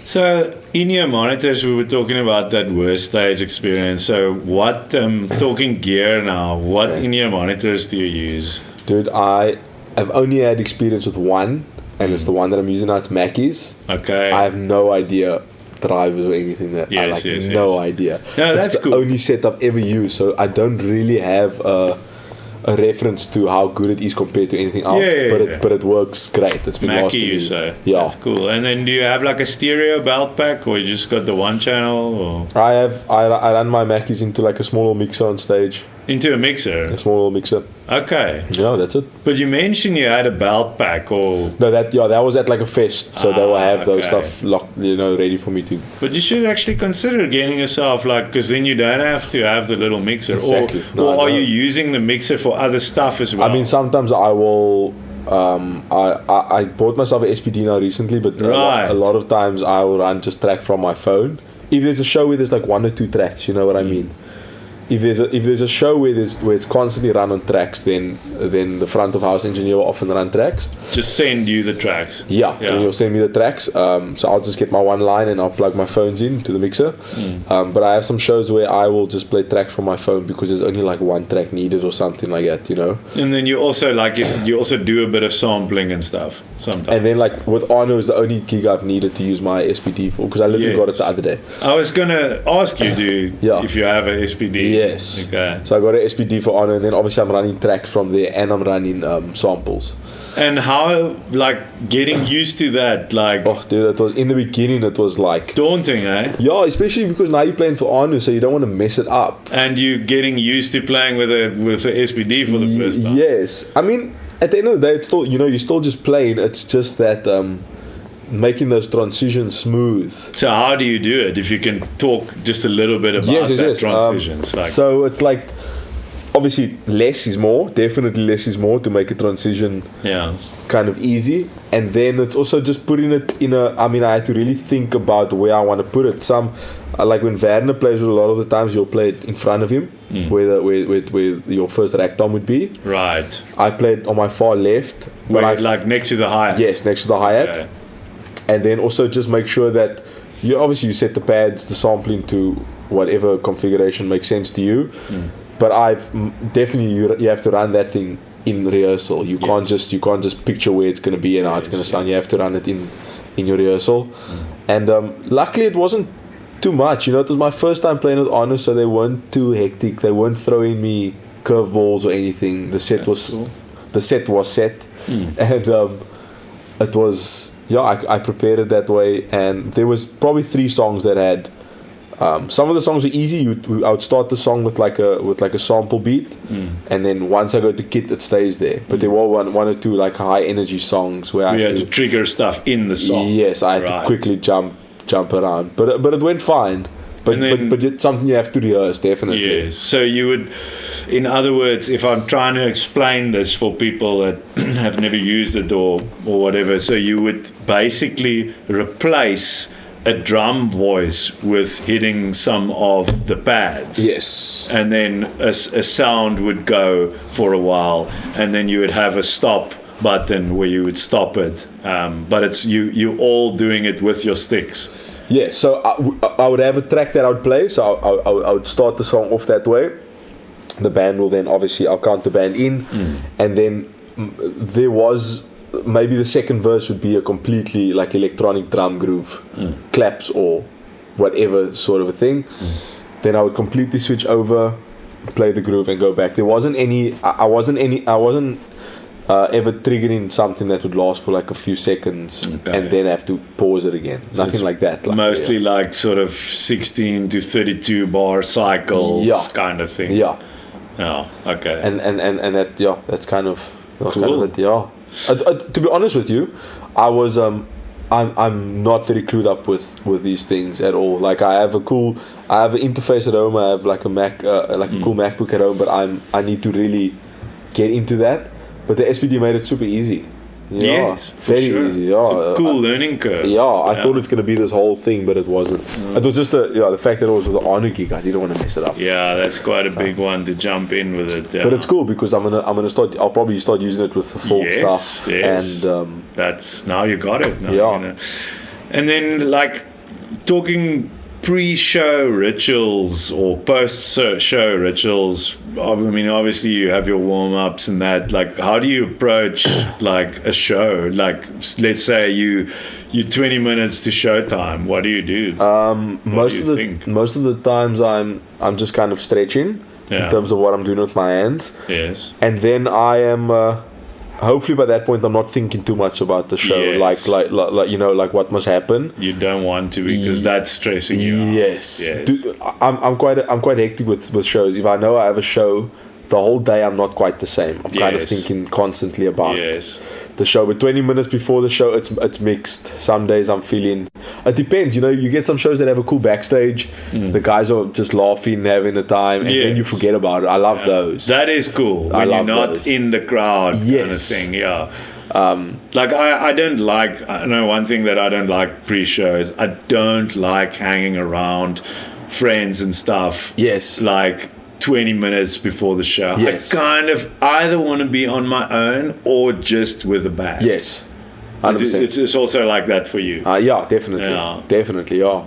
So in your monitors, we were talking about that worst stage experience. So what, talking gear now, what in your monitors do you use? Dude, I have only had experience with one, and it's the one that I'm using now. It's Mackie's. Okay. I have no idea drivers or anything that I like. No idea. No, that's it's the only setup I've ever used, so I don't really have a reference to how good it is compared to anything else. But it works great. It's been Mackie, you say. Yeah, that's cool. And then do you have like a stereo belt pack, or you just got the one channel? Or? I run my Mackies into like a small mixer on stage. Into a mixer? A small little mixer. Okay. Yeah, that's it. But you mentioned you had a belt pack, or no? That was at like a fest, so they will have those stuff locked, ready for me to. But you should actually consider getting yourself because then you don't have to have the little mixer. Exactly. Or are you using the mixer for other stuff as well? I mean, sometimes I will. I bought myself an SPD now recently, but a lot of times I will run just track from my phone. If there's a show where there's like 1 or 2 tracks, you know what I mean. If there's a show where it's constantly run on tracks, then the front of house engineer will often run tracks. Just send you the tracks. Yeah. And you'll send me the tracks. So I'll just get my one line and I'll plug my phones in to the mixer. But I have some shows where I will just play tracks from my phone because there's only like one track needed or something like that, And then you also, like you said, you also do a bit of sampling and stuff sometimes. And then like with Arno is the only gig I've needed to use my SPD for, because I literally got it the other day. I was gonna ask you, if you have an SPD. Yes. Okay. So I got an SPD for Arno, and then obviously I'm running tracks from there, and I'm running samples. And how, getting used to that, oh, dude, it was in the beginning. It was like daunting, eh? Yeah, especially because now you're playing for Arno, so you don't want to mess it up. And you're getting used to playing with the SPD for the first time. Yes, I mean, at the end of the day, it's still you're still just playing. It's just that making those transitions smooth. So how do you do it? If you can talk just a little bit about that transitions. So it's like, obviously less is more. Definitely less is more to make a transition kind of easy. And then it's also just putting it in I had to really think about where I want to put it. Some like when Werner plays, a lot of the times you'll play it in front of him, where your first rack tom would be. Right. I played on my far left, but next to the hi-hat. Yes, next to the hi-hat. Okay. And then also just make sure that you set the pads, the sampling to whatever configuration makes sense to you. But definitely you have to run that thing in rehearsal. You can't just picture where it's going to be and how it's going to sound. You have to run it in your rehearsal. And luckily it wasn't too much. It was my first time playing with Arno, so they weren't too hectic. They weren't throwing me curveballs or anything. The set was set, and it was I prepared it that way. And there was probably 3 songs that had. Some of the songs are easy. I would start the song with like a sample beat, and then once I go to kit, it stays there. But there were one or two like high energy songs where I had to trigger stuff in the song. Yes, I had to quickly jump around, but it went fine. But it's something you have to rehearse, definitely. Yes. So you would, in other words, if I'm trying to explain this for people that have never used it or whatever, so you would basically replace a drum voice with hitting some of the pads. Yes. And then a sound would go for a while, and then you would have a stop button where you would stop it. But it's you all doing it with your sticks. Yeah, so I would have a track that I would play, so I would start the song off that way. The band will then, obviously, I'll count the band in, and then there was, maybe the second verse would be a completely like electronic drum groove, claps or whatever sort of a thing. Then I would completely switch over, play the groove and go back. There wasn't any, I wasn't ever triggering something that would last for like a few seconds and then have to pause it again. So nothing like that. Mostly like sort of 16 to 32 bar cycles kind of thing. Yeah. Oh, okay. And that that's kind of cool. Kind of it. Yeah. To be honest with you, I was I'm not very clued up with these things at all. Like I have an interface at home. I have like a Mac, a cool MacBook at home, but I need to really get into that. But the SPD made it super easy. Yeah, yes, very sure. easy. Yeah, it's a cool learning curve. Yeah, I thought it's going to be this whole thing, but it wasn't. It was just the fact that it was with the Arno gig. I didn't want to mess it up. Yeah, that's quite a big one to jump in with it. Yeah. But it's cool because I'm gonna start. I'll probably start using it with the folk stuff. Yes. And that's now you got it. Now yeah. And then like talking pre-show rituals or post-show rituals. I mean, obviously you have your warm-ups and that. Like, how do you approach like a show? Like, let's say you 20 minutes to showtime. What do you do? Most of the times I'm just kind of stretching in terms of what I'm doing with my hands. Yes. And then I am. Hopefully by that point I'm not thinking too much about the show, Yes. like like what must happen. You don't want to because that's stressing you out. Yes. Yes. Dude, I'm quite hectic with shows. If I know I have a show, the whole day I'm not quite the same. I'm kind of thinking constantly about the show. But 20 minutes before the show, it's mixed. Some days I'm feeling. It depends. You get some shows that have a cool backstage. The guys are just laughing, having a time, and then you forget about it. I love those. That is cool. When you're not those. in the crowd kind of Yes. thing. Yeah. Like I don't like. I know one thing that I don't like pre-show is I don't like hanging around friends and stuff. Yes. Like 20 minutes before the show. Yes. I kind of either want to be on my own or just with a band. Yes. 100%. It's also like that for you. Yeah, definitely. Yeah. Definitely, yeah.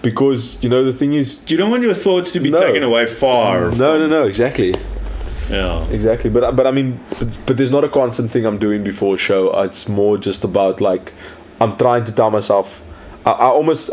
Because, the thing is... You don't want your thoughts to be taken away far. No, exactly. Yeah. Exactly. But I mean, but there's not a constant thing I'm doing before a show. It's more just about, like, I'm trying to tell myself... I almost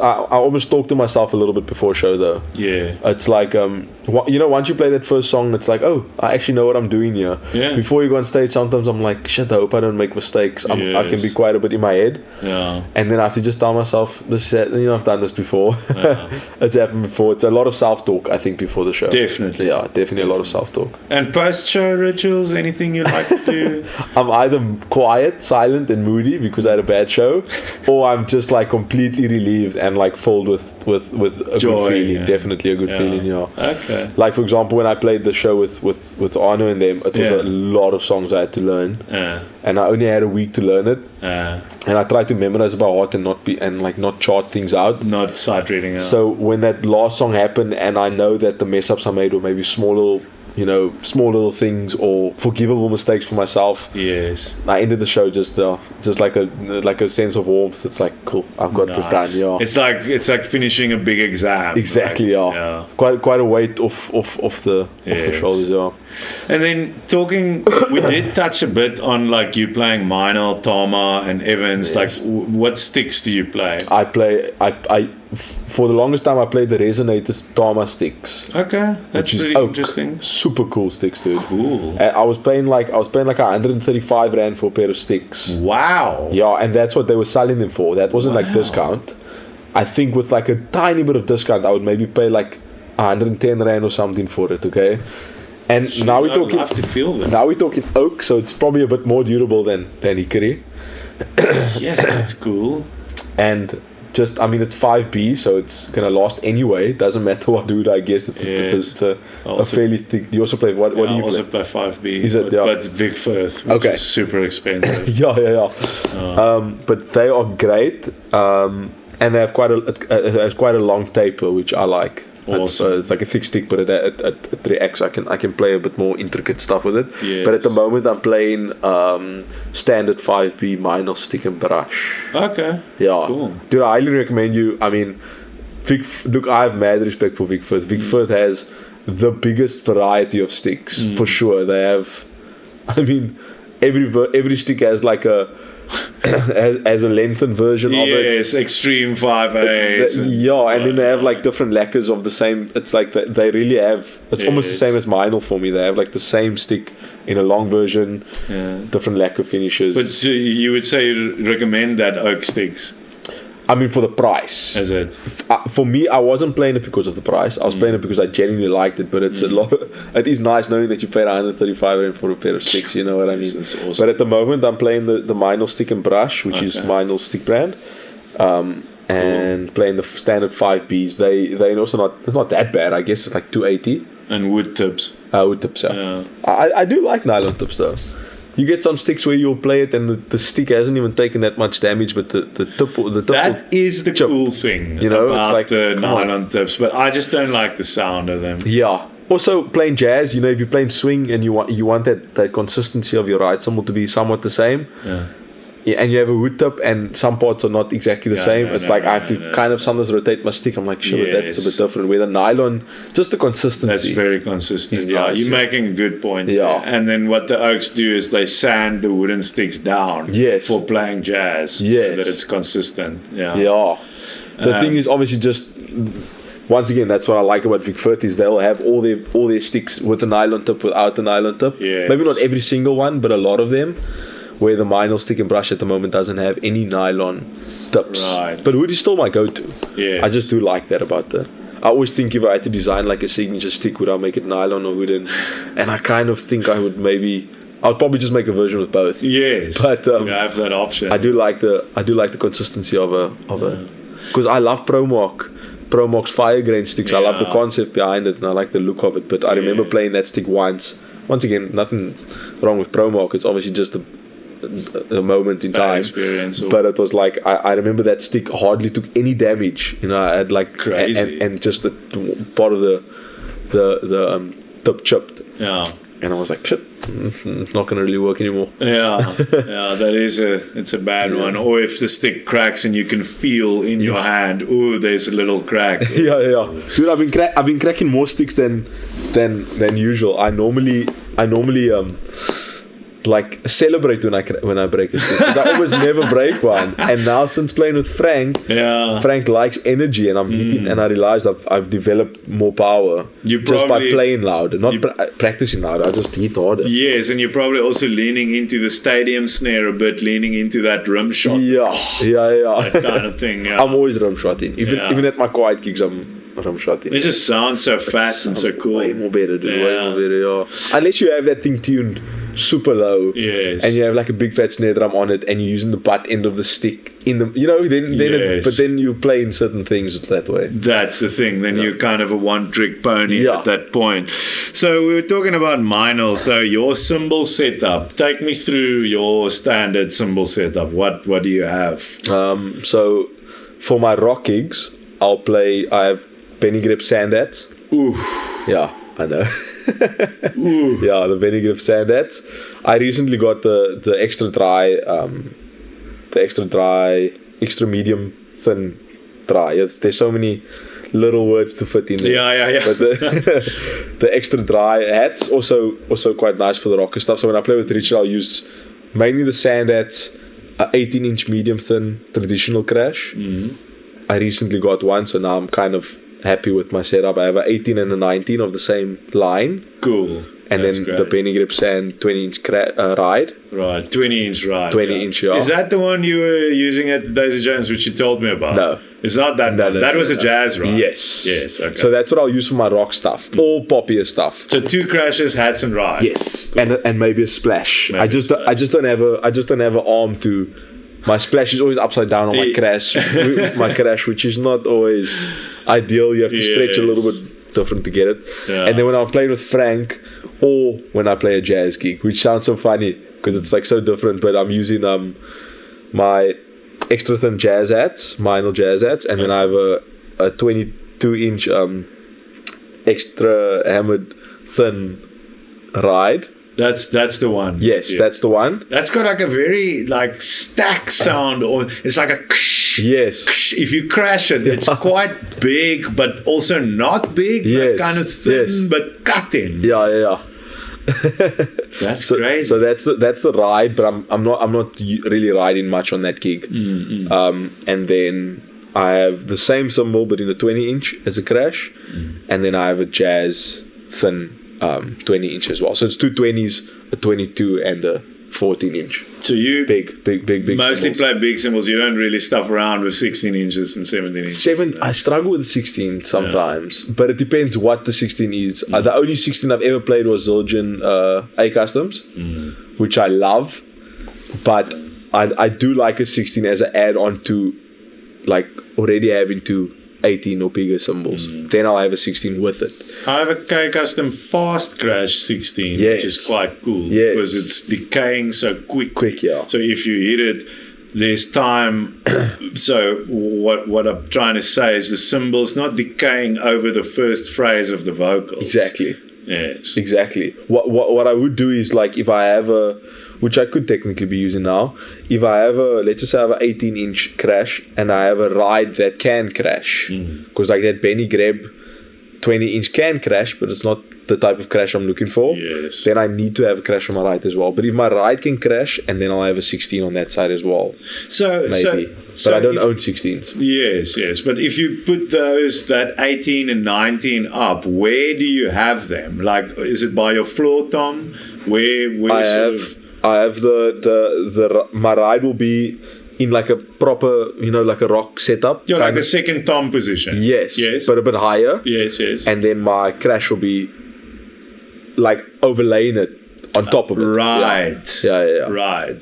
talk to myself a little bit before show though. Yeah. It's like once you play that first song, it's like, oh, I actually know what I'm doing here. Yeah. Before you go on stage, sometimes I'm like, shit, I hope I don't make mistakes. I can be quite a bit in my head. Yeah. And then I have to just tell myself, I've done this before. Yeah. It's happened before. It's a lot of self-talk, I think, before the show. Definitely. Yeah, definitely a lot of self-talk. And post-show rituals, anything you like to do? I'm either quiet, silent, and moody because I had a bad show, or I'm just like completely relieved and like filled with a Joy, good feeling. yeah. Definitely a good feeling. Yeah. Okay. Like for example, when I played the show with Arno and them, it was a lot of songs I had to learn, and I only had a week to learn it. And I tried to memorize by heart and not chart things out. Not sight reading out. So when that last song happened, and I know that the mess ups I made were maybe small little things or forgivable mistakes for myself. Yes. I ended the show just like a sense of warmth. It's like, cool, I've got this done. Yeah. It's like finishing a big exam. Exactly. Like, yeah. Quite a weight off the shoulders. Yeah. And then we did touch a bit on like you playing Meinl, Tama, and Evans. Yes. Like, what sticks do you play? For the longest time I played the Resonators Tama sticks. Okay, that's pretty interesting. Super cool sticks, dude. Cool. I was paying like 135 rand for a pair of sticks. Wow. Yeah, and that's what they were selling them for. That wasn't like discount. I think with like a tiny bit of discount, I would maybe pay like 110 rand or something for it. Okay. And Jeez, now we're I'd talking. love to feel them. Now we're talking oak, so it's probably a bit more durable than hickory. Yes, that's cool. And it's 5B, so it's gonna last anyway. Doesn't matter what wood. I guess it's a fairly thick. You also play what? What do you play? I also play 5B. Is it? But Vic Firth, which is super expensive. Yeah. But they are great, and they have quite a long taper, which I like. Awesome. It's like a thick stick, but it reacts. I can play a bit more intricate stuff with it. Yes. But at the moment, I'm playing standard 5B Meinl stick and brush. Okay. Yeah. Cool. Dude, I highly recommend you. I mean, look, I have mad respect for Vic Firth. Vic Firth has the biggest variety of sticks for sure. They have. I mean, every stick has like has a lengthened version of it. Yes, extreme 5/8. And then they have like different lacquers of the same. It's like they really have. It's almost the same as Meinl for me. They have like the same stick in a long version, different lacquer finishes. But you would say you recommend that oak sticks? I mean, for the price. Is it? For me, I wasn't playing it because of the price. I was playing it because I genuinely liked it. But it's a lot. It is nice knowing that you paid 135 rand for a pair of sticks. You know what I mean? That's awesome. But at the moment, I'm playing the Meinl stick and brush, which is Meinl's stick brand, and playing the standard 5Bs. They also it's not that bad. I guess it's like 280. And wood tips. Wood tips. Yeah. I do like nylon tips though. You get some sticks where you'll play it and the stick hasn't even taken that much damage, but the tip that is the cool thing, about it's like the nylon tips. But I just don't like the sound of them. Yeah. Also, playing jazz, if you're playing swing and you want that consistency of your right cymbal to be somewhat the same, Yeah, and you have a wood tip, and some parts are not exactly the same. It's like I have to kind of sometimes rotate my stick. I'm like, sure, that's a bit different. With a nylon, just the consistency. That's very consistent. Yeah, nice, you're making a good point. Yeah. There. And then what the Oaks do is they sand the wooden sticks down for playing jazz so that it's consistent. Yeah. Yeah. The thing is obviously just... Once again, that's what I like about Vic Firth is they'll have all their sticks with a nylon tip, without a nylon tip. Yes. Maybe not every single one, but a lot of them. Where the Meinl stick and brush at the moment doesn't have any nylon tips. Right. But wood is still my go-to. Yeah. I just do like that about the... I always think if I had to design like a signature stick, would I make it nylon or wooden? And I kind of think I would maybe... I'd probably just make a version with both. Yes. But you have that option. I do like the consistency of a because I love Promark's fire grain sticks. I love the concept behind it and I like the look of it. But I remember playing that stick once. Once again, nothing wrong with Promark. It's obviously just a moment in time. Experience. But it was like I remember that stick hardly took any damage. You know, I had like crazy and just the part of the tip chipped. Yeah. And I was like, shit, it's not going to really work anymore. Yeah, it's a bad one. Or if the stick cracks and you can feel in your hand, ooh, there's a little crack. Yeah. Dude, I've been cracking more sticks than usual. I normally like celebrate when I break a stick. 'Cause I always never break one. And now since playing with Frank likes energy, and I'm hitting, and I realized I've developed more power just by playing louder, not practicing louder. I just hit harder. Yes, and you're probably also leaning into the stadium snare a bit, leaning into that rim shot. Yeah. That kind of thing. Yeah. I'm always rim shotting. Even at my quiet gigs, I'm rim shotting. It just sounds so fast and so cool. Way more better, dude. Way more better, yeah. Unless you have that thing tuned super low, and you have like a big fat snare drum on it, and you're using the butt end of the stick in the, but then you play in certain things that way. That's the thing. Then you're kind of a one-trick pony at that point. So we were talking about Meinl. So your cymbal setup. Take me through your standard cymbal setup. What do you have? So for my rock gigs, I have penny grip sand hats. Ooh. Yeah, I know. Yeah, the penny grip sand hats. I recently got the extra dry, extra medium thin dry. There's so many little words to fit in there. Yeah. But the extra dry hats also quite nice for the rocker stuff. So when I play with Richard, I'll use mainly the sand hats, 18-inch medium thin traditional crash. Mm-hmm. I recently got one, so now I'm kind of happy with my setup. I have an 18 and a 19 of the same line. Cool. And then the penny grip sand 20-inch ride. Right, 20-inch ride. 20-inch, yeah. Is that the one you were using at Daisy Jones, which you told me about? No. It's not that one. That was a jazz ride. Yes. Okay. So that's what I'll use for my rock stuff. All poppier stuff. So 2 crashes, hats and rides. Yes. Cool. And maybe a splash. I just don't have an arm to... My splash is always upside down on my crash, which is not always ideal. You have to stretch a little bit different to get it. Yeah. And then when I'm playing with Frank, or when I play a jazz gig, which sounds so funny because it's like so different, but I'm using my extra thin jazz hats, Meinl jazz hats, and then I have a 22-inch extra hammered thin ride. That's the one. Yes, that's the one. That's got like a very stack sound, or it's like a yes. If you crash it, it's quite big, but also not big. Yes, kind of thin, but cutting. Yeah. That's crazy. So that's the ride, but I'm not really riding much on that gig. Mm-hmm. And then I have the same cymbal, but in a 20-inch as a crash, and then I have a jazz thin 20-inch as well. So it's 2 20s, a 22, and a 14-inch. So you big mostly cymbals. play big cymbals. You don't really stuff around with 16 inches and 17 inches. I struggle with 16 sometimes, but it depends what the 16 is. The only 16 I've ever played was Zildjian A Customs, which I love, but I do like a 16 as an add-on to already having 2 18 or bigger cymbals. Then I'll have a 16 with it. I have a K Custom Fast Crash 16, which is quite cool because it's decaying so quick. Yeah. So if you hit it, there's time. So what I'm trying to say is the cymbal's not decaying over the first phrase of the vocals. Exactly. Yes. Exactly. What I would do is, like, if I have a, which I could technically be using now, if I have a, let's just say I have an 18-inch crash and I have a ride that can crash, because like that Benny Greb 20-inch can crash, but it's not the type of crash I'm looking for. Yes. Then I need to have a crash on my ride as well. But if my ride can crash, and then I'll have a 16 on that side as well. So Maybe. So but I don't own 16s. Yes. But if you put that 18 and 19 up, where do you have them? Like, is it by your floor tom? Where I have the my ride will be in like a proper, like a rock setup. You're like a second tom position. Yes. But a bit higher. Yes. And then my crash will be like overlaying it on top of it. Right. Yeah. Right.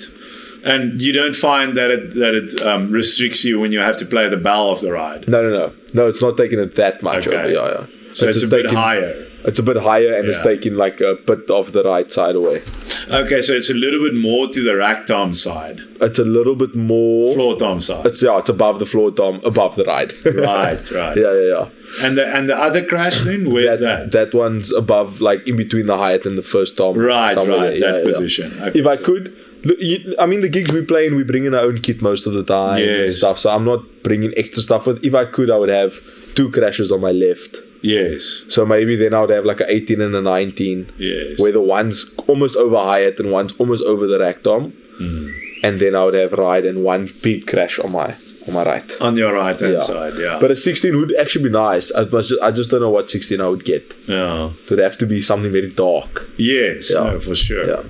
And you don't find that it restricts you when you have to play the bell of the ride? No, it's not taking it that much over. Yeah. So it's a bit higher. It's a bit higher, and it's taking like a bit of the right side away. Okay, so it's a little bit more to the rack tom side. It's a little bit more floor tom side. It's above the floor tom, above the ride. Right. Yeah. And the other crash then, where's that? That one's above, like in between the hi-hat and the first tom. Right. That position. Yeah. Okay. If I could. The gigs we play in, we bring in our own kit most of the time and stuff, so I'm not bringing extra stuff. But if I could, I would have 2 crashes on my left. Yes. So maybe then I would have like a 18 and a 19. Yes. Where the one's almost over hi-hat and one's almost over the rack tom. And then I would have ride and one big crash on my right. On your right hand side, yeah. But a 16 would actually be nice. I just don't know what 16 I would get. Yeah. So it'd have to be something very dark. Yes, no, for sure. Yeah.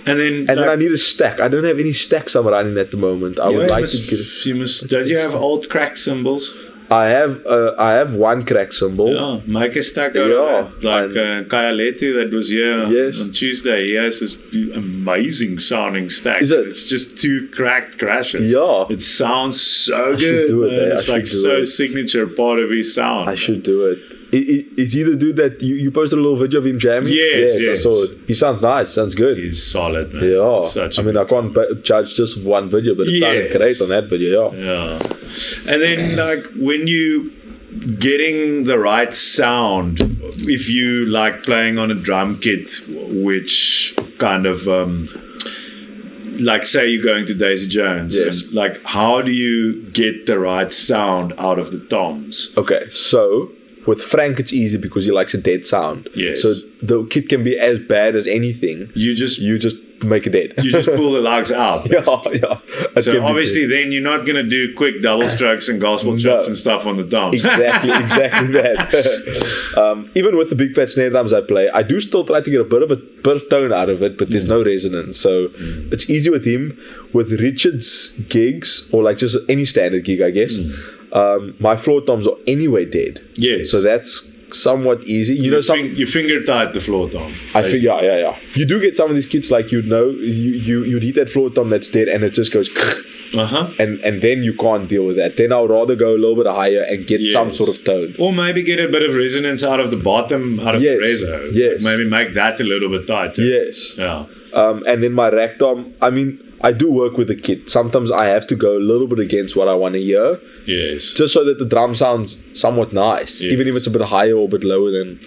And then I need a stack. I don't have any stacks I'm running at the moment. I would like to get. You must. Don't you have old crack cymbals? I have one crack cymbal. Yeah, make a stack out of that. Like Kaya Letu that was here on Tuesday. He has this amazing sounding stack. Is it? It's just 2 cracked crashes. Yeah. It sounds so I good. Should do it, it's like so signature part of his sound. I should do it. Is he the dude that you posted a little video of him jamming? Yes. I saw it. He sounds nice. Sounds good. He's solid, man. Yeah. I can't judge just one video, but it sounded great on that video. Yeah. And then, like, when you getting the right sound, if you like playing on a drum kit, which kind of like, say you're going to Daisy Jones, and, like, how do you get the right sound out of the toms? Okay, so with Frank, it's easy because he likes a dead sound. Yes. So the kit can be as bad as anything. You just make it dead. You just pull the lugs out. Yeah. So obviously, then you're not going to do quick double strokes and gospel chops and stuff on the toms. Exactly that. Even with the big fat snare drums I play, I do still try to get a bit of tone out of it, but there's no resonance. So it's easy with him. With Richard's gigs, or like just any standard gig, I guess. My floor toms are anyway dead. Yes. So that's somewhat easy. You finger tight the floor tom. Yeah. You do get some of these kits, like, you hit that floor tom that's dead and it just goes and then you can't deal with that. Then I would rather go a little bit higher and get some sort of tone. Or maybe get a bit of resonance out of the bottom, out of the reso. Yes. Maybe make that a little bit tighter. Yes. Yeah. And then my rack tom, I do work with the kit. Sometimes I have to go a little bit against what I want to hear. Yes. Just so that the drum sounds somewhat nice. Yes. Even if it's a bit higher or a bit lower than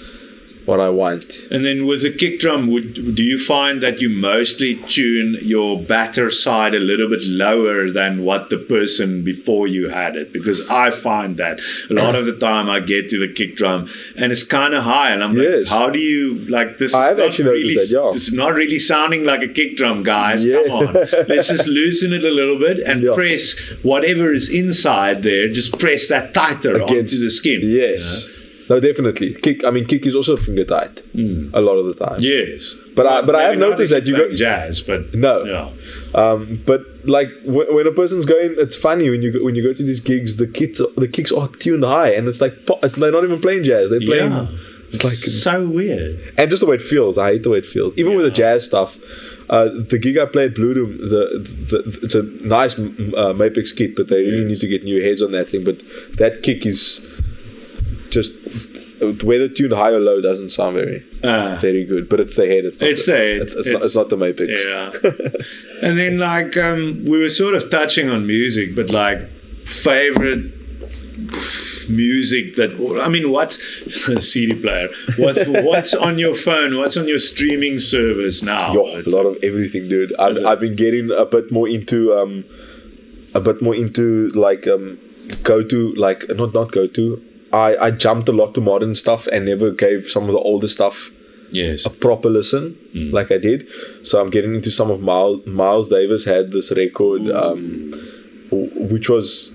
what I want. And then with the kick drum, do you find that you mostly tune your batter side a little bit lower than what the person before you had it? Because I find that a lot of the time I get to the kick drum and it's kind of high, and I'm like, how do you, like, this? I've actually noticed that. This is not really sounding like a kick drum, guys. Come on, let's just loosen it a little bit and press whatever is inside there. Just press that tighter onto the skin. Yes. No, definitely. Kick is also finger tight a lot of the time. Yes, but I have noticed that you go jazz, but no, but like when a person's going, it's funny when you go to these gigs, the kicks are tuned high, and it's like they're not even playing jazz. They're playing. It's like so weird, and just the way it feels. I hate the way it feels, even with the jazz stuff. The gig I played, Blue Doom, it's a nice Mapex kit, but they really need to get new heads on that thing. But that kick is just whether tuned high or low doesn't sound very good, but it's the head. It's not the Mapex. Yeah. And then, like, we were sort of touching on music, but like favorite music that, I mean, what's a CD player? What's on your phone? What's on your streaming service now? Yo, a lot of everything, dude. I've been getting a bit more into like I jumped a lot to modern stuff and never gave some of the older stuff a proper listen like I did. So I'm getting into some of Miles Davis had this record which was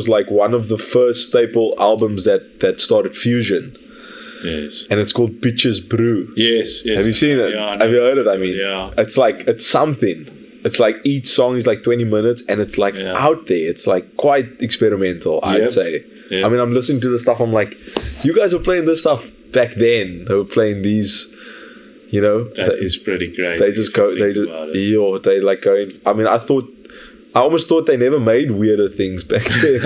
like one of the first staple albums that started fusion. Yes. And it's called Bitches Brew. Yes. Have you seen it? Yeah, Have you heard it? I mean, yeah. It's something. It's like each song is like 20 minutes and it's like out there. It's like quite experimental, I'd say. Yep. I mean, I'm listening to the stuff. I'm like, you guys were playing this stuff back then. They were playing these, you know. That is pretty great. They just go, they like going. I mean, I almost thought they never made weirder things back then.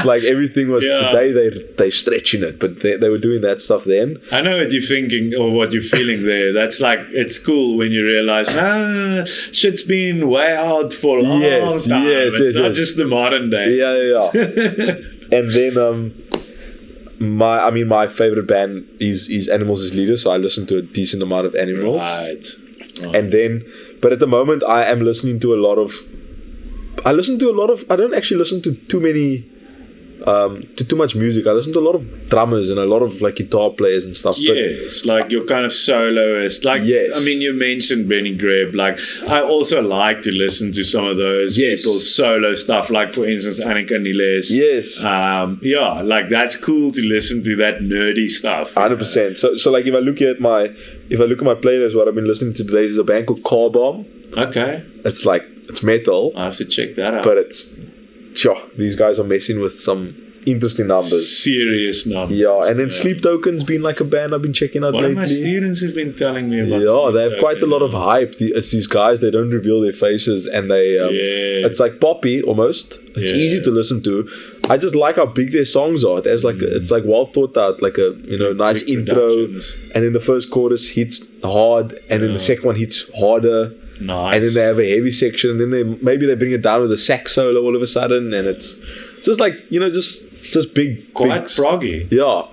Like everything was today they stretching it, but they were doing that stuff then. I know what you're thinking or what you're feeling there. That's like, it's cool when you realize, shit's been way out for a long time. It's not just the modern day. Yeah. And then my favorite band is Animals as Leaders, so I listen to a decent amount of Animals. Right. And then, but at the moment I am listening to a lot of. I don't actually listen to too much music. I listen to a lot of drummers and a lot of like guitar players and stuff. Yes, like your kind of soloist. Like, I mean, you mentioned Benny Greb. Like, I also like to listen to some of those people's solo stuff. Like, for instance, Annika Niles. Yes. Like that's cool to listen to that nerdy stuff. 100%. So like if I look at my playlist, what I've been listening to today is a band called Car Bomb. Okay. It's metal. I have to check that out. But these guys are messing with some interesting numbers. Serious numbers. Yeah, and then Sleep Token's been like a band I've been checking out lately. One of my students have been telling me about Sleep they have quite a lot of hype. It's these guys, they don't reveal their faces and they it's like poppy almost. It's easy to listen to. I just like how big their songs are. There's like it's like well thought out, like a nice intro, and then the first chorus hits hard and then the second one hits harder. Nice. And then they have a heavy section, and then they bring it down with a sax solo all of a sudden, and it's just like just big, quite proggy. Yeah.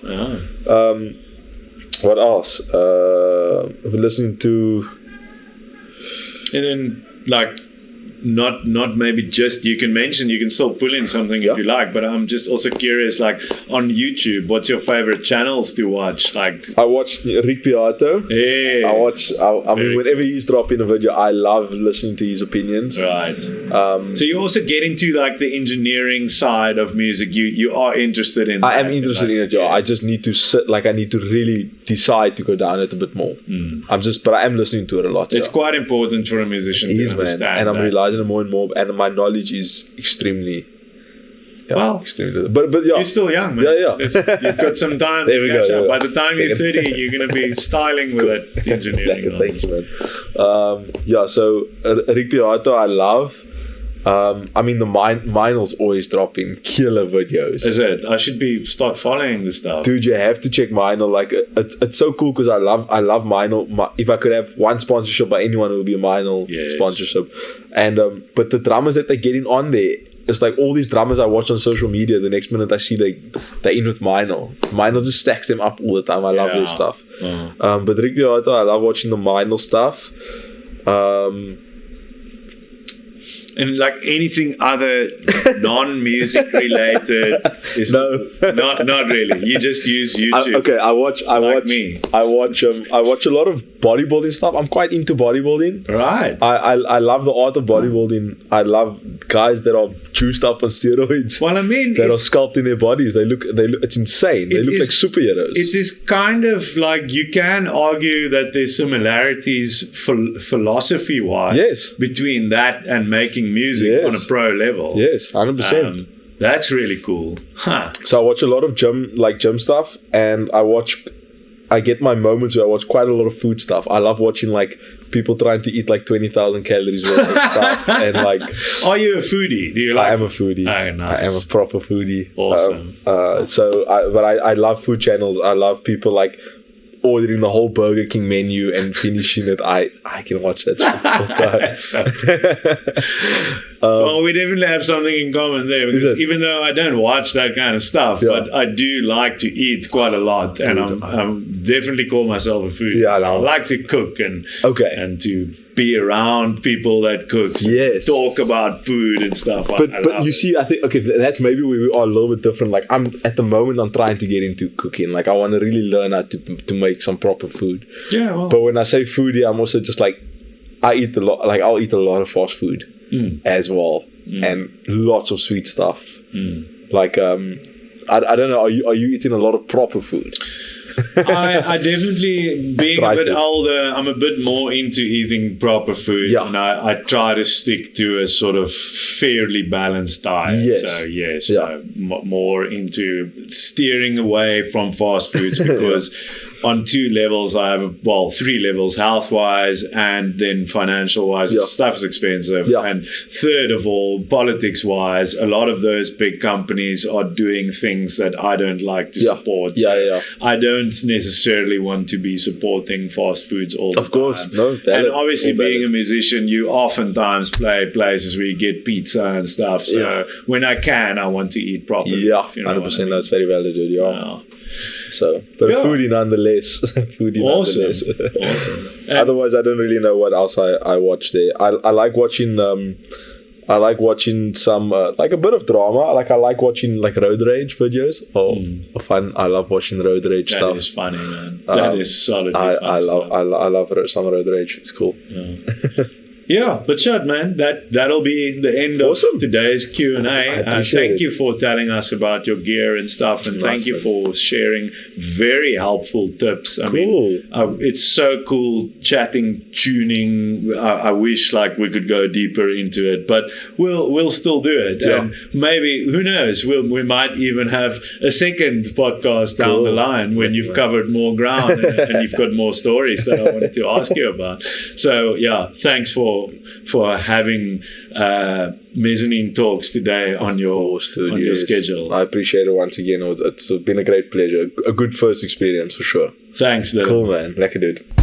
What else? I've been listening to, and then like not maybe just you can still pull in something if you like, but I'm just also curious, like on YouTube, what's your favorite channels to watch? Like I watch Rick Beato. Yeah. I mean whenever he's dropping a video, I love listening to his opinions. Right. So you also get into like the engineering side of music. You are interested in I am interested in it, yeah. I just need to I need to really decide to go down it a bit more. But I am listening to it a lot. It's quite important for a musician to understand. Man. And I'm realizing it more and more, and my knowledge is extremely extremely. But you're still young, man. You've got some time to catch up. By the time you're 30, you're going to be styling with it, engineering. Thank you, man. So Rick Beato I love. I mean, the Meinl's always dropping killer videos. Is it? I should start following this stuff. Dude, you have to check Meinl. Like, it's so cool because I love Meinl. If I could have one sponsorship by anyone, it would be a Meinl sponsorship. And but the drummers that they're getting on there, it's like all these drummers I watch on social media. The next minute I see they're in with Meinl. Meinl just stacks them up all the time. I love their stuff. But Rick Beato, I love watching the Meinl stuff. And like anything other non-music related is not really. You just use YouTube. I watch a lot of bodybuilding stuff. I'm quite into bodybuilding. Right. I love the art of bodybuilding. I love guys that are juiced up on steroids. Well, I mean, that are sculpting their bodies. They look. It's insane. They look like superheroes. It is kind of like you can argue that there's similarities philosophy-wise between that and making music on a pro level. Yes, 100%. That's really cool. Huh. So I watch a lot of gym stuff, and I get my moments where I watch quite a lot of food stuff. I love watching like people trying to eat like 20,000 calories worth of stuff. And like, are you a foodie? Do you like? I am a foodie. Oh, nice. I am a proper foodie. Awesome. I love food channels. I love people like ordering the whole Burger King menu and finishing it. I can watch that shit all Well, we definitely have something in common there, because even though I don't watch that kind of stuff, but I do like to eat quite a lot, and I'm definitely call myself a foodie. Yeah, I like to cook and to be around people that cook, talk about food and stuff. But you see, I think that's maybe where we are a little bit different. Like I'm trying to get into cooking. Like I want to really learn how to make some proper food. Yeah. Well, but when I say foodie, I'm also just like I eat a lot. Like I'll eat a lot of fast food as well, and lots of sweet stuff. Like I don't know. Are you eating a lot of proper food? I definitely, being a bit older, I'm a bit more into eating proper food, and I try to stick to a sort of fairly balanced diet. So more into steering away from fast foods, because on 2 levels, I have 3 levels, health wise and then financial wise. Stuff is expensive, and third of all, politics wise, a lot of those big companies are doing things that I don't like to support. I don't necessarily want to be supporting fast foods all the time. Of course, and obviously being a musician, you oftentimes play places where you get pizza and stuff. So when I can, I want to eat properly. Yeah, 100%. That's very valid, dude. So, but foodie nonetheless. Awesome. Otherwise, I don't really know what else I watch there. I like watching. I like watching some like a bit of drama. Like I like watching like road rage videos. Fun. I love watching road rage stuff. That is funny, man. That is solid. I love some road rage. It's cool. Yeah, but shut, man. That'll be the end of today's Q&A. Thank you for telling us about your gear and stuff, and thank you for sharing very helpful tips. I mean, it's so cool chatting, tuning. I wish like we could go deeper into it, but we'll still do it. And maybe, who knows, we might even have a second podcast down the line when you've covered more ground and you've got more stories that I wanted to ask you about. So thanks for having Mezzanine Talks today on your schedule. I appreciate it once again. It's been a great pleasure. A good first experience for sure. Thanks, Dillon. Cool, man. Lekker dude.